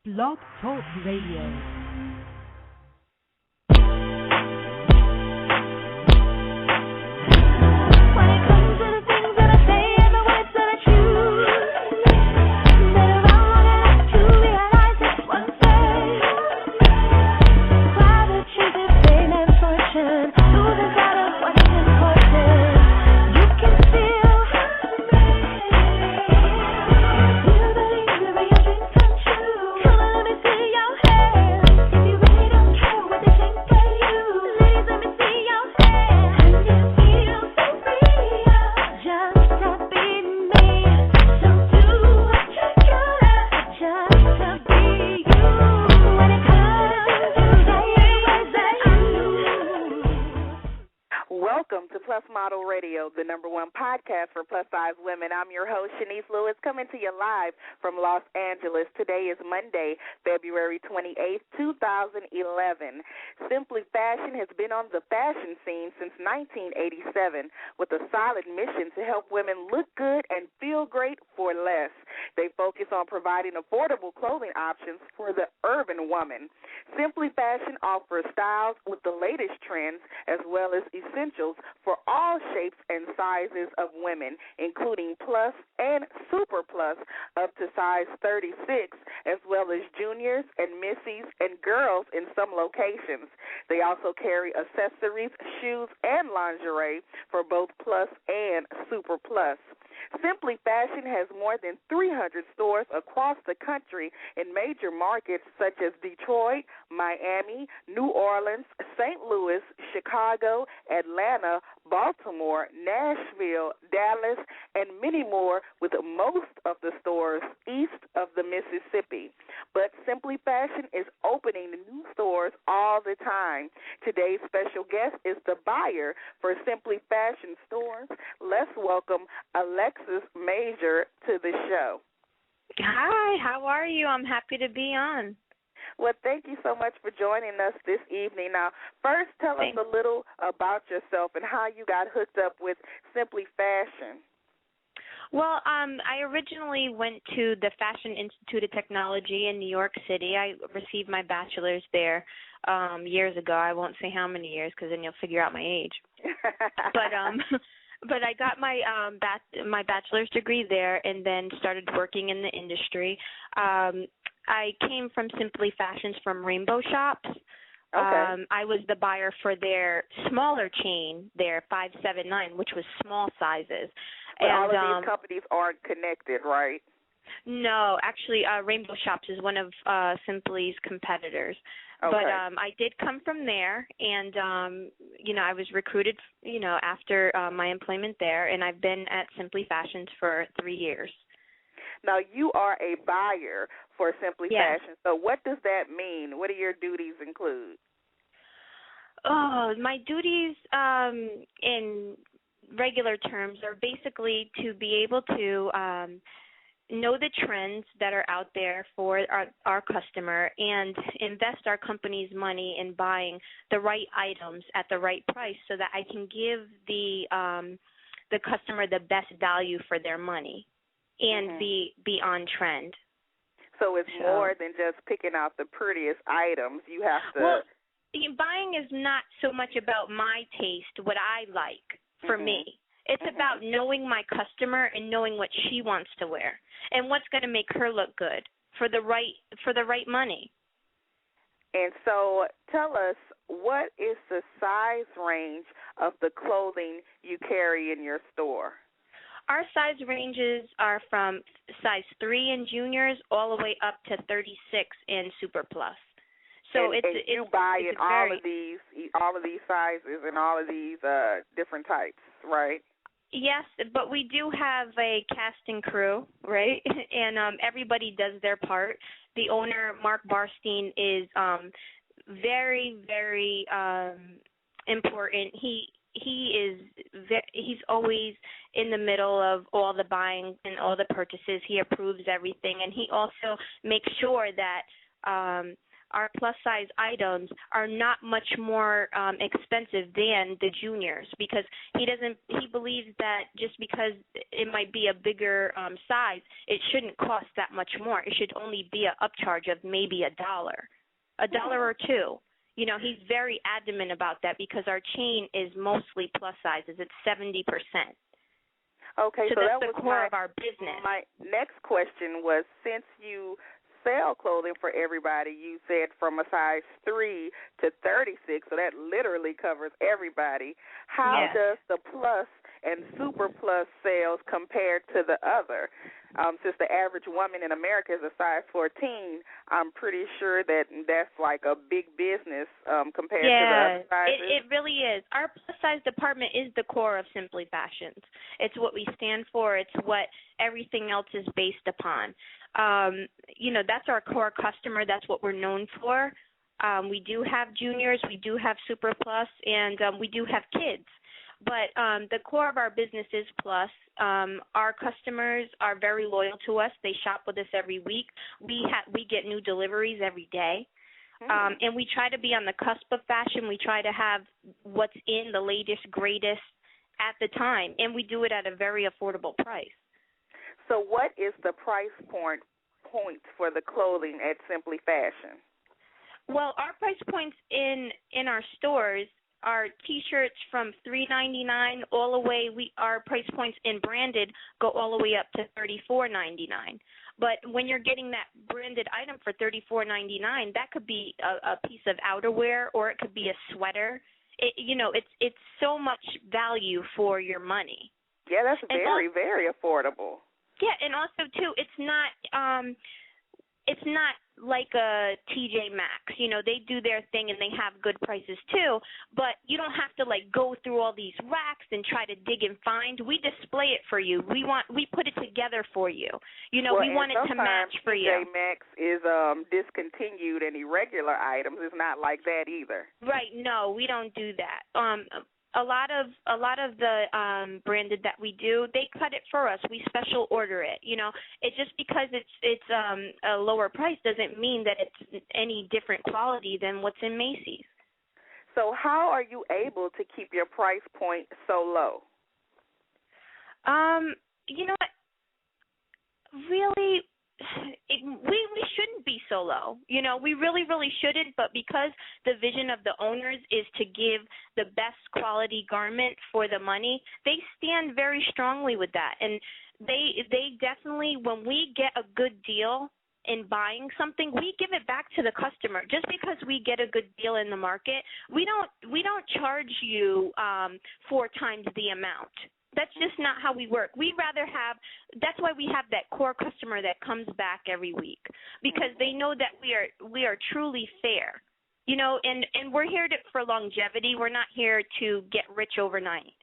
Blog Talk Radio. The number one podcast for plus-size women. I'm your host, Shanice Lewis, coming to you live from Los Angeles. Today is Monday, February 28th, 2011. Simply Fashion has been on the fashion scene since 1987 with a solid mission to help women look good and feel great for less. They focus on providing affordable clothing options for the urban woman. Simply Fashion offers styles with the latest trends as well as essentials for all shapes and sizes of women, including plus and super plus up to size 36, as well as juniors and missies and girls in some locations. They also carry accessories, shoes, and lingerie for both plus and super plus. Simply Fashion has more than 300 stores across the country in major markets such as Detroit, Miami, New Orleans, St. Louis, Chicago, Atlanta, Baltimore, Nashville, Dallas, and many more, with most of the stores east of the Mississippi. But Simply Fashion is opening new stores all the time. Today's special guest is the buyer for Simply Fashion stores. Let's welcome Alexis Major to the show. Hi, how are you? I'm happy to be on. Well, thank you so much for joining us this evening. Now, first tell us a little about yourself and how you got hooked up with Simply Fashion. Well, I originally went to the Fashion Institute of Technology in New York City. I received my bachelor's there years ago. I won't say how many years because then you'll figure out my age. But I got my my bachelor's degree there and then started working in the industry. I came from Simply Fashions from Rainbow Shops. Okay. I was the buyer for their smaller chain, their 579, which was small sizes. But all of these companies aren't connected, right? No, actually, Rainbow Shops is one of Simply's competitors. Okay. But I did come from there, and, I was recruited, after my employment there, and I've been at Simply Fashions for 3 years. Now, you are a buyer for Simply Yes. Fashion. So what does that mean? What do your duties include? Oh, my duties in regular terms are basically to be able to know the trends that are out there for our customer and invest our company's money in buying the right items at the right price so that I can give the customer the best value for their money and be on trend. So it's more than just picking out the prettiest items. You have to... Well, buying is not so much about my taste, what I like for me. It's about knowing my customer and knowing what she wants to wear and what's going to make her look good for the right money. And so tell us, what is the size range of the clothing you carry in your store? Our size ranges are from size 3 in juniors all the way up to 36 in Super Plus. So and you buy in all of these sizes and all of these different types, right? Yes, but we do have a casting crew, right? And everybody does their part. The owner, Mark Barstein, is very, very important. He's always in the middle of all the buying and all the purchases. He approves everything, and he also makes sure that our plus-size items are not much more expensive than the juniors, because he believes that just because it might be a bigger size, it shouldn't cost that much more. It should only be an upcharge of maybe $1 or $2. You know, he's very adamant about that because our chain is mostly plus sizes. It's 70%. Okay, so that's the core of our business. My next question was, since you sell clothing for everybody, you said from a size 3 to 36, so that literally covers everybody. How does the plus and super plus sales compare to the other? Since the average woman in America is a size 14, I'm pretty sure that's like a big business compared to the other sizes. It really is. Our plus-size department is the core of Simply Fashions. It's what we stand for. It's what everything else is based upon. You know, that's our core customer. That's what we're known for. We do have juniors. We do have super plus, and we do have kids. But the core of our business is plus. Our customers are very loyal to us. They shop with us every week. We get new deliveries every day. And we try to be on the cusp of fashion. We try to have what's in the latest, greatest at the time. And we do it at a very affordable price. So what is the price point for the clothing at Simply Fashion? Well, our price points in our stores are T-shirts from $3.99 all the way. Our price points in branded go all the way up to $34.99. But when you're getting that branded item for $34.99, that could be a piece of outerwear, or it could be a sweater. It's so much value for your money. Yeah, that's very, very affordable. Yeah, and also too, it's not like a TJ Maxx. You know, they do their thing and they have good prices too, but you don't have to like go through all these racks and try to dig and find. We display it for you. We put it together for you. You know, we want it to match for you. TJ Maxx is discontinued and irregular items. It's not like that either. Right, no, we don't do that. A lot of the branded that we do, they cut it for us. We special order it. You know, it just because it's a lower price doesn't mean that it's any different quality than what's in Macy's. So how are you able to keep your price point so low? You know what? Really, we shouldn't be so low. You know, we really, really shouldn't, but because the vision of the owners is to give the best quality garment for the money, they stand very strongly with that. And they definitely, when we get a good deal in buying something, we give it back to the customer. Just because we get a good deal in the market, we don't charge you 4 times the amount. That's just not how we work. That's why we have that core customer that comes back every week, because they know that we are truly fair. You know, and we're here for longevity. We're not here to get rich overnight.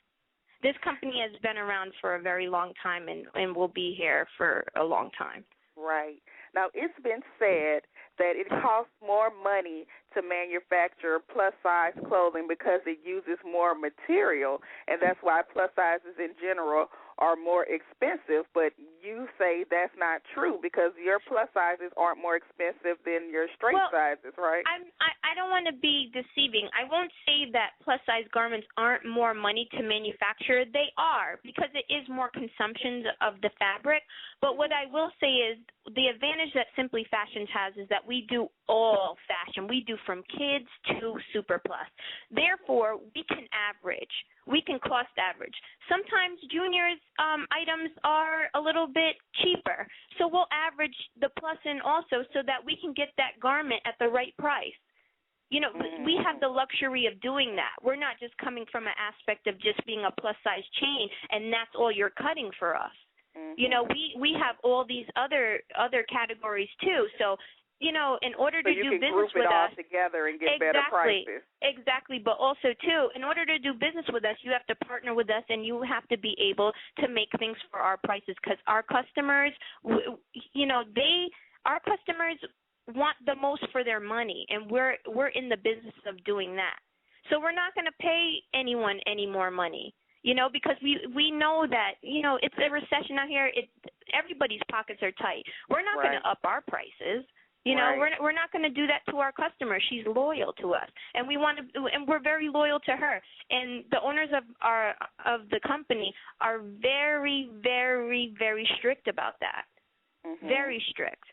This company has been around for a very long time and will be here for a long time. Right. Now, it's been said that it costs more money to manufacture plus-size clothing because it uses more material, and that's why plus sizes in general are more expensive. But you say that's not true because your plus sizes aren't more expensive than your straight sizes, right? I don't want to be deceiving. I won't say that plus-size garments aren't more money to manufacture. They are, because it is more consumption of the fabric. But what I will say is the advantage that Simply Fashions has is that we do all fashion. We do from kids to super plus. Therefore, we can average. We can cost average. Sometimes juniors' items are a little bit cheaper, so we'll average the plus in also so that we can get that garment at the right price. You know, we have the luxury of doing that. We're not just coming from an aspect of just being a plus-size chain, and that's all you're cutting for us. You know, we have all these other categories too. So, you know, in order to do business with us, you can group it all together and get better prices. Exactly. But also too, in order to do business with us, you have to partner with us, and you have to be able to make things for our prices, because our customers, you know, our customers want the most for their money, and we're in the business of doing that. So we're not going to pay anyone any more money. You know, because we know that, you know, it's a recession out here. Everybody's pockets are tight. We're not going to up our prices. You know, we're not going to do that to our customer. She's loyal to us, and we're very loyal to her. And the owners of the company are very, very, very strict about that. Mm-hmm. Very strict.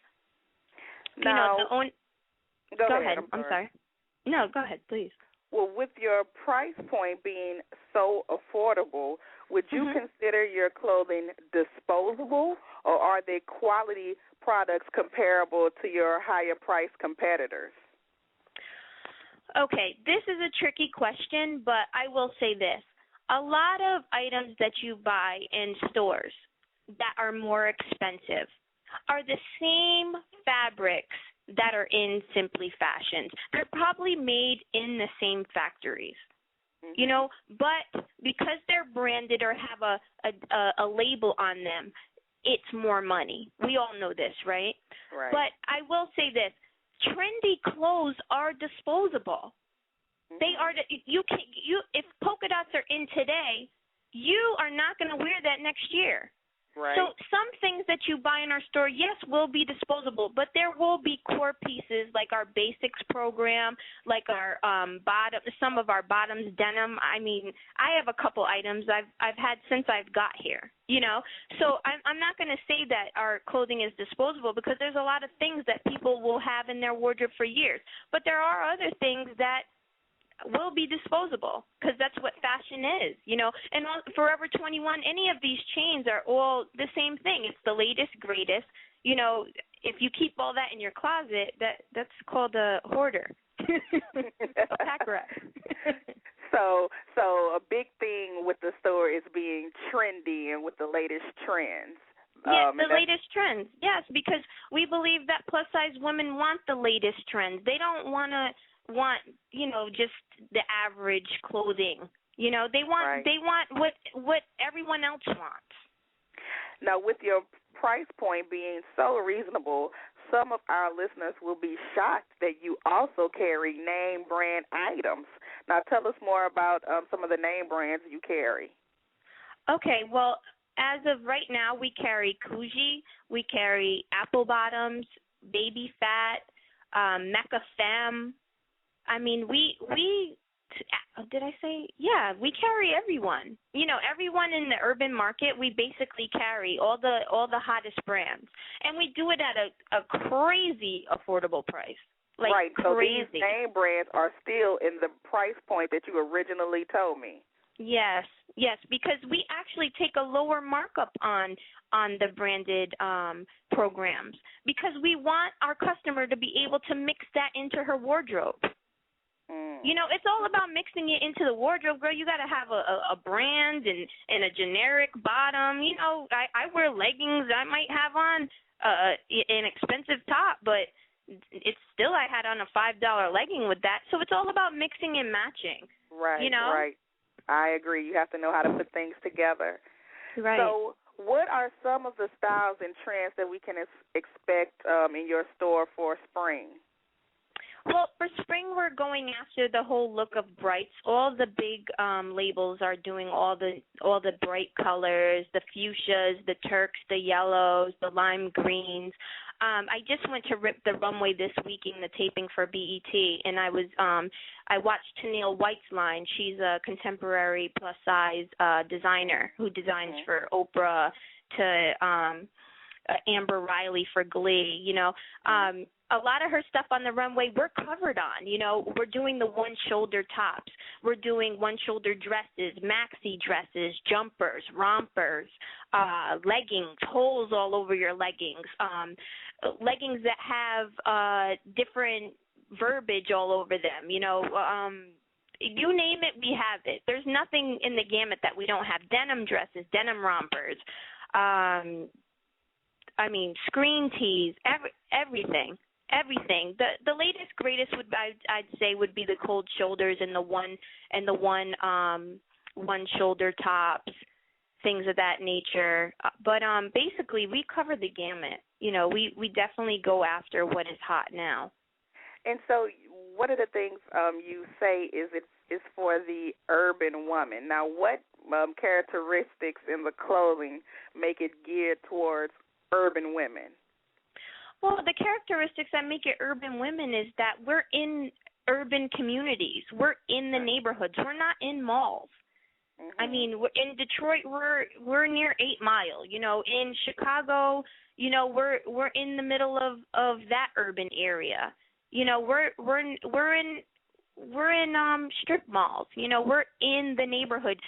Now, go ahead. I'm sorry. No, go ahead, please. Well, with your price point being so affordable, would you consider your clothing disposable, or are they quality products comparable to your higher price competitors? Okay, this is a tricky question, but I will say this. A lot of items that you buy in stores that are more expensive are the same fabrics that are in Simply Fashions. They're probably made in the same factories. You know, but because they're branded or have a label on them, it's more money. We all know this, right? Right. But I will say this: trendy clothes are disposable. They are. If polka dots are in today, you are not going to wear that next year. Right. So some things that you buy in our store, yes, will be disposable, but there will be core pieces like our basics program, like our some of our bottoms denim. I mean, I have a couple items I've had since I've got here, you know. So I'm not going to say that our clothing is disposable, because there's a lot of things that people will have in their wardrobe for years. But there are other things that will be disposable, because that's what fashion is, you know. And Forever 21, any of these chains are all the same thing. It's the latest, greatest. You know, if you keep all that in your closet, that's called a hoarder, a pack rat. So a big thing with the store is being trendy and with the latest trends. Yeah, the latest trends. Yes, because we believe that plus-size women want the latest trends. They don't want, you know, just the average clothing. You know, they want what everyone else wants. Now, with your price point being so reasonable, some of our listeners will be shocked that you also carry name brand items. Now, tell us more about some of the name brands you carry. Okay, well, as of right now, we carry Coogee, we carry Apple Bottoms, Baby Fat, Mecca Femme. I mean, we did I say? Yeah, we carry everyone. You know, everyone in the urban market, we basically carry all the hottest brands. And we do it at a crazy affordable price. Like, right, so crazy. These name brands are still in the price point that you originally told me. Yes, because we actually take a lower markup on the branded programs, because we want our customer to be able to mix that into her wardrobe. You know, it's all about mixing it into the wardrobe, girl. You got to have a brand and a generic bottom. You know, I wear leggings. I might have on an expensive top, but it's still, I had on a $5 legging with that. So it's all about mixing and matching. Right, you know? Right. I agree. You have to know how to put things together. Right. So what are some of the styles and trends that we can expect in your store for spring? Well, for spring, we're going after the whole look of brights. All the big labels are doing all the bright colors, the fuchsias, the turks, the yellows, the lime greens. I just went to Rip the Runway this week in the taping for BET, and I watched Tennille White's line. She's a contemporary plus-size designer who designs for Oprah to Amber Riley for Glee, you know. A lot of her stuff on the runway we're covered on, you know. We're doing the one-shoulder tops. We're doing one-shoulder dresses, maxi dresses, jumpers, rompers, leggings, holes all over your leggings, leggings that have different verbiage all over them, you know. You name it, we have it. There's nothing in the gamut that we don't have. Denim dresses, denim rompers, I mean, screen tees, everything. The latest, greatest I'd say would be the cold shoulders and the one shoulder tops, things of that nature. But basically, we cover the gamut. You know, we definitely go after what is hot now. And so, one of the things you say is it's for the urban woman. Now, what characteristics in the clothing make it geared towards urban women? Well, the characteristics that make it urban women is that we're in urban communities. We're in the neighborhoods. We're not in malls. I mean, in Detroit, we're near 8 Mile. You know, in Chicago, you know, we're in the middle of that urban area. You know, we're in strip malls. You know, we're in the neighborhood.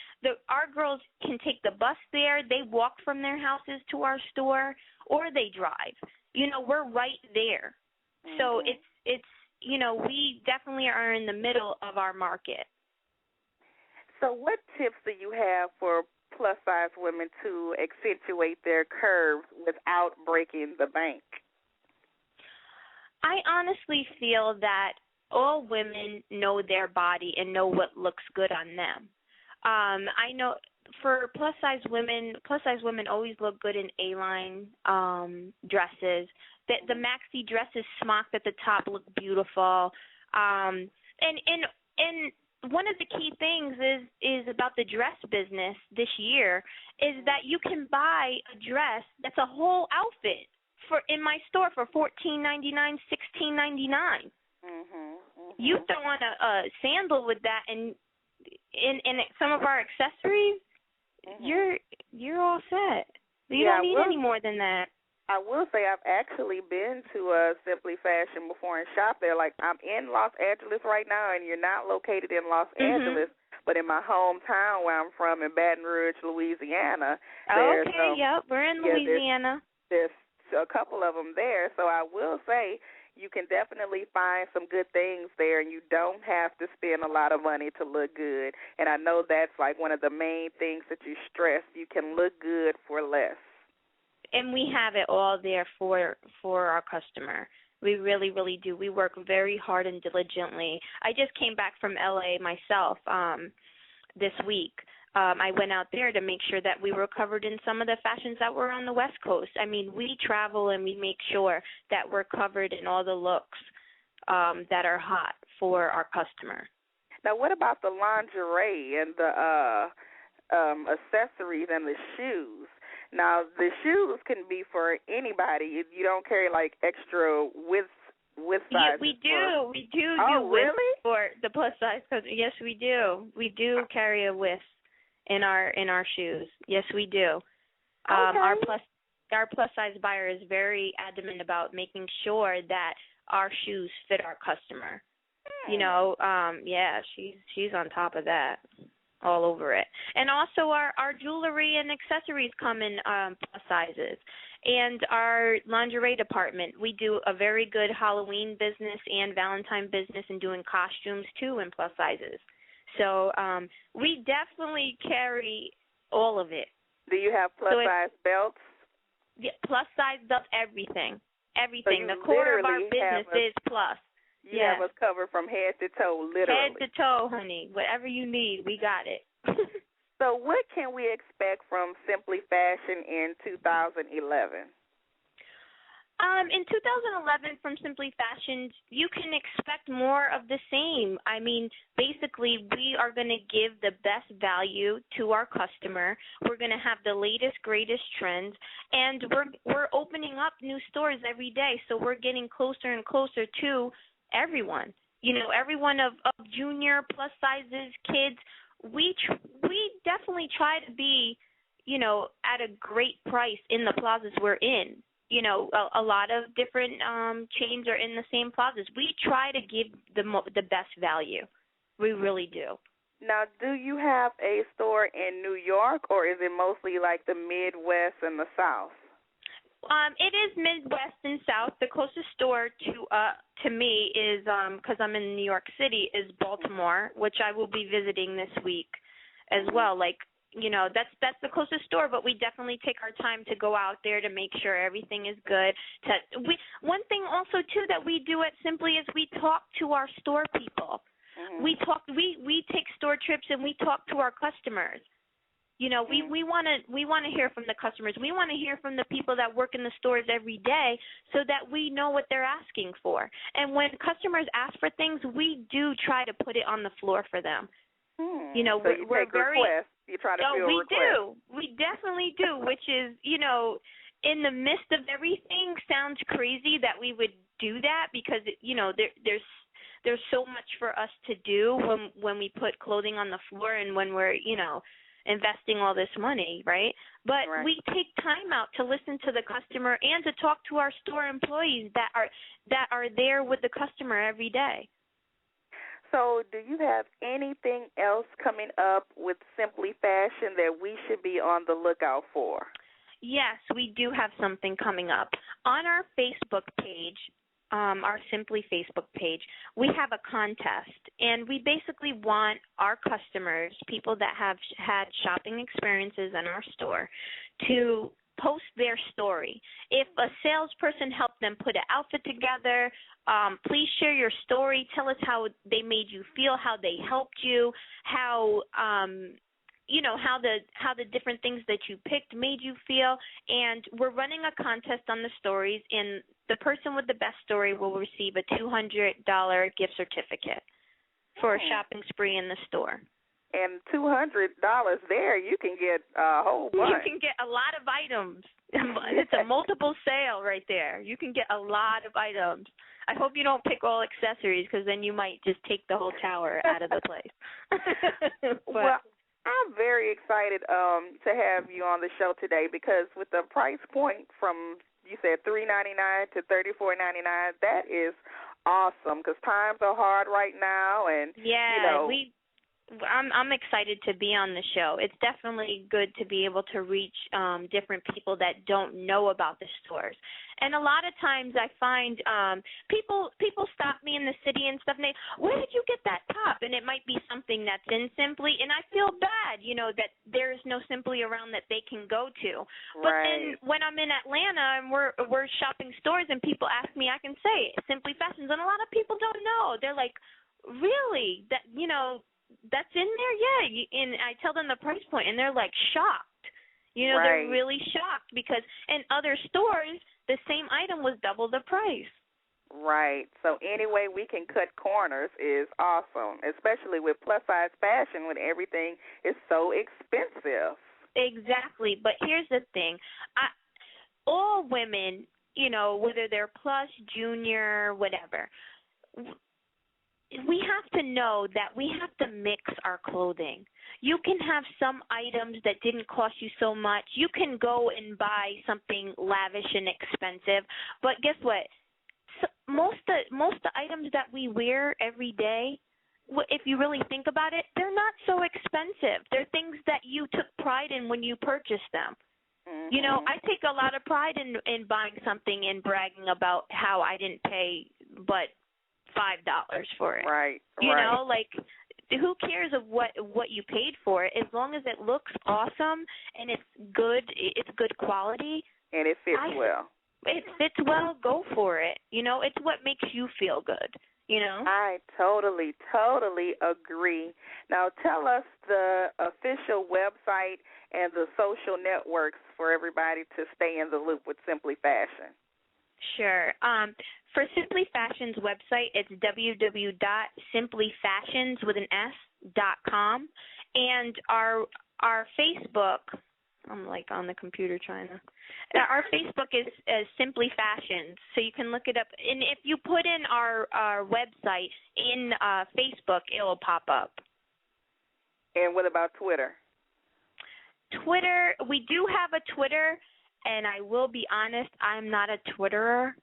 Our girls can take the bus there. They walk from their houses to our store, or they drive. You know, we're right there. So it's you know, we definitely are in the middle of our market. So what tips do you have for plus-size women to accentuate their curves without breaking the bank? I honestly feel that all women know their body and know what looks good on them. I know for plus-size women always look good in A-line dresses. The maxi dresses smocked at the top look beautiful. And one of the key things is about the dress business this year is that you can buy a dress that's a whole outfit in my store for $14.99, $16.99. You throw on a sandal with that and some of our accessories, you're all set. You don't need any more than that. I will say I've actually been to Simply Fashion before and shopped there. Like, I'm in Los Angeles right now, and you're not located in Los Angeles, but in my hometown where I'm from in Baton Rouge, Louisiana. We're in Louisiana. There's a couple of them there, so I will say you can definitely find some good things there, and you don't have to spend a lot of money to look good. And I know that's like one of the main things that you stress. You can look good for less. And we have it all there for our customer. We really, really do. We work very hard and diligently. I just came back from L.A. myself this week. I went out there to make sure that we were covered in some of the fashions that were on the West Coast. I mean, we travel and we make sure that we're covered in all the looks that are hot for our customer. Now, what about the lingerie and the accessories and the shoes? Now, the shoes can be for anybody. You don't carry, like, extra width sizes. Yeah, we do. We do width for the plus size. Yes, we do. We do carry a width in our shoes. Yes, we do. Our plus size buyer is very adamant about making sure that our shoes fit our customer. You know, she's on top of that. All over it. And also our jewelry and accessories come in plus sizes. And our lingerie department, we do a very good Halloween business and Valentine business and doing costumes, too, in plus sizes. So we definitely carry all of it. Do you have plus-size belts? Yeah, plus-size belts, everything. Everything. So the core of our business is plus. You have us covered from head to toe, literally. Head to toe, honey. Whatever you need, we got it. So what can we expect from Simply Fashion in 2011? In 2011, from Simply Fashion, you can expect more of the same. I mean, basically, we are going to give the best value to our customer. We're going to have the latest, greatest trends, and we're opening up new stores every day. So we're getting closer and closer to everyone. You know, everyone of junior, plus sizes, kids. We definitely try to be, you know, at a great price in the plazas we're in. You know, a lot of different chains are in the same plazas. We try to give the best value. We really do. Now, do you have a store in New York, or is it mostly like the Midwest and the South? It is Midwest and South. The closest store to me is, because I'm in New York City, is Baltimore, which I will be visiting this week as well. Like, you know, that's the closest store, but we definitely take our time to go out there to make sure everything is good. One thing also, too, that we do at Simply is we talk to our store people. Mm-hmm. We take store trips and we talk to our customers. You know, we want to hear from the customers. We want to hear from the people that work in the stores every day so that we know what they're asking for. And when customers ask for things, we do try to put it on the floor for them. You know, so we're very requests. You try to fill requests. We definitely do, which is, you know, in the midst of everything, sounds crazy that we would do that because, there's so much for us to do when we put clothing on the floor and when we're, investing all this money, right? But we take time out to listen to the customer and to talk to our store employees that are there with the customer every day. So do you have anything else coming up with Simply Fashion that we should be on the lookout for? Yes, we do have something coming up. On our Facebook page, our Simply Facebook page, we have a contest, and we basically want our customers, people that have had shopping experiences in our store, to post their story. If a salesperson helped them put an outfit together, please share your story. Tell us how they made you feel, how they helped you, how the different things that you picked made you feel. And we're running a contest on the stories, and the person with the best story will receive a $200 gift certificate for a shopping spree in the store. And $200 there, you can get a whole bunch. You can get a lot of items. It's a multiple sale right there. You can get a lot of items. I hope you don't pick all accessories because then you might just take the whole tower out of the place. Well, I'm very excited to have you on the show today because with the price point from, you said $3.99 to $34.99, that is awesome because times are hard right now. And I'm excited to be on the show. It's definitely good to be able to reach different people that don't know about the stores. And a lot of times I find people stop me in the city and stuff, and they, where did you get that top? And it might be something that's in Simply, and I feel bad, that there's no Simply around that they can go to. But then when I'm in Atlanta and we're shopping stores and people ask me, I can say Simply Fashions, and a lot of people don't know. They're like, really? That that's in there? Yeah. And I tell them the price point, and they're like shocked. They're really shocked because in other stores, the same item was double the price. Right. So any way we can cut corners is awesome, especially with plus-size fashion when everything is so expensive. Exactly. But here's the thing. All women, whether they're plus, junior, whatever, we have to know that we have to mix our clothing. You can have some items that didn't cost you so much. You can go and buy something lavish and expensive, but guess what? Most of the items that we wear every day, if you really think about it, they're not so expensive. They're things that you took pride in when you purchased them. Mm-hmm. I take a lot of pride in buying something and bragging about how I didn't pay but $5 for it. Right. Who cares of what you paid for it as long as it looks awesome and it's good quality and it fits well. It fits well, go for it. It's what makes you feel good, I totally agree. Now tell us the official website and the social networks for everybody to stay in the loop with Simply Fashion. Sure. For Simply Fashion's website, it's www.simplyfashions.com, and our Facebook. I'm like on the computer trying to. Our Facebook is Simply Fashions, so you can look it up. And if you put in our website in Facebook, it will pop up. And what about Twitter? Twitter, we do have a Twitter, and I will be honest, I'm not a Twitterer.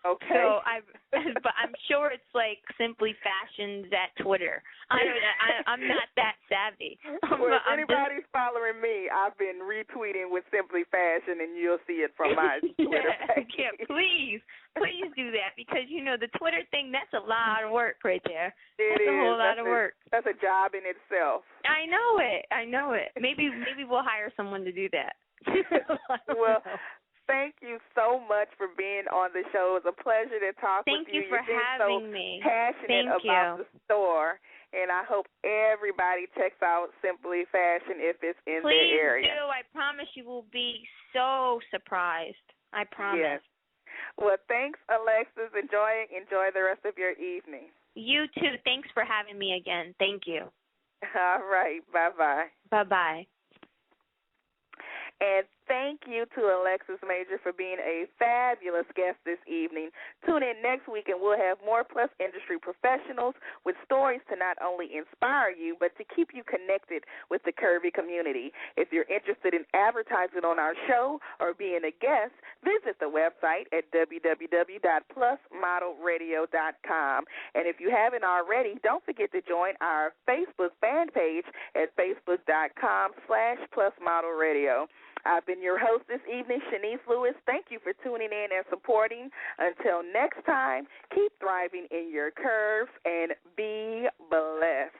Okay. But I'm sure it's like Simply Fashions at Twitter. I'm not that savvy. Well, if anybody's following me, I've been retweeting with Simply Fashion, and you'll see it from my Twitter page. Yeah, please do that because the Twitter thing, that's a lot of work right there. That's a whole lot of work. That's a job in itself. I know it. Maybe we'll hire someone to do that. Well, thank you so much for being on the show. It was a pleasure to talk with you. Thank you for having me. Passionate about the store, and I hope everybody checks out Simply Fashion if it's in their area. Please do. I promise you will be so surprised. I promise. Yes. Well, thanks, Alexis. Enjoy the rest of your evening. You too. Thanks for having me again. Thank you. All right. Bye-bye. Bye-bye. And thank you to Alexis Major for being a fabulous guest this evening. Tune in next week, and we'll have more Plus industry professionals with stories to not only inspire you, but to keep you connected with the curvy community. If you're interested in advertising on our show or being a guest, visit the website at www.plusmodelradio.com. And if you haven't already, don't forget to join our Facebook fan page at facebook.com/plusmodelradio. I've been your host this evening, Shanice Lewis. Thank you for tuning in and supporting. Until next time, keep thriving in your curves and be blessed.